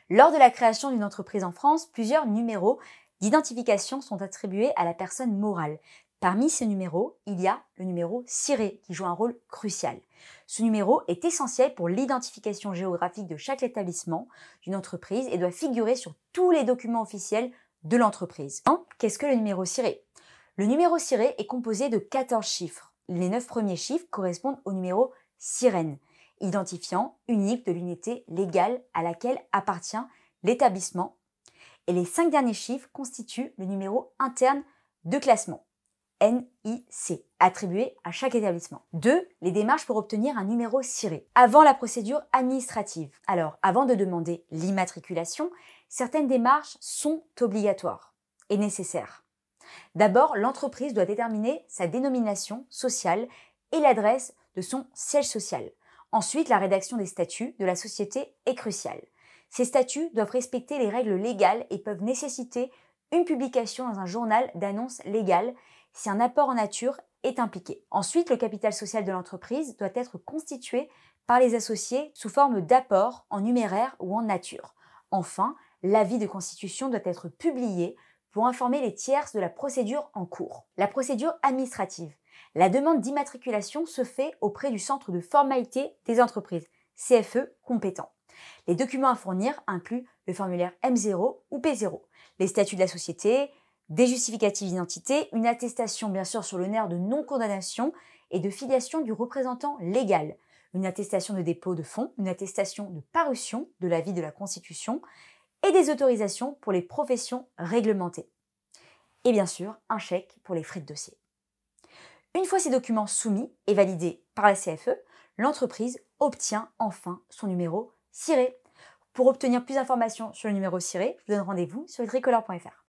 Lors de la création d'une entreprise en France, plusieurs numéros d'identification sont attribués à la personne morale. Parmi ces numéros, il y a le numéro SIRET qui joue un rôle crucial. Ce numéro est essentiel pour l'identification géographique de chaque établissement d'une entreprise et doit figurer sur tous les documents officiels de l'entreprise. Qu'est-ce que le numéro SIRET? Le numéro SIRET est composé de 14 chiffres. Les 9 premiers chiffres correspondent au numéro SIREN, identifiant unique de l'unité légale à laquelle appartient l'établissement. Et les 5 derniers chiffres constituent le numéro interne de classement, NIC, attribué à chaque établissement. 2. Les démarches pour obtenir un numéro SIRET. Avant la procédure administrative. Alors, avant de demander l'immatriculation, certaines démarches sont obligatoires et nécessaires. D'abord, l'entreprise doit déterminer sa dénomination sociale et l'adresse de son siège social. Ensuite, la rédaction des statuts de la société est cruciale. Ces statuts doivent respecter les règles légales et peuvent nécessiter une publication dans un journal d'annonce légale si un apport en nature est impliqué. Ensuite, le capital social de l'entreprise doit être constitué par les associés sous forme d'apport en numéraire ou en nature. Enfin, l'avis de constitution doit être publié pour informer les tierces de la procédure en cours. La procédure administrative. La demande d'immatriculation se fait auprès du centre de formalité des entreprises, CFE compétent. Les documents à fournir incluent le formulaire M0 ou P0, les statuts de la société, des justificatifs d'identité, une attestation bien sûr sur l'honneur de non-condamnation et de filiation du représentant légal, une attestation de dépôt de fonds, une attestation de parution de l'avis de la Constitution et des autorisations pour les professions réglementées. Et bien sûr, un chèque pour les frais de dossier. Une fois ces documents soumis et validés par la CFE, l'entreprise obtient enfin son numéro SIRET. Pour obtenir plus d'informations sur le numéro SIRET, je vous donne rendez-vous sur tricolore.fr.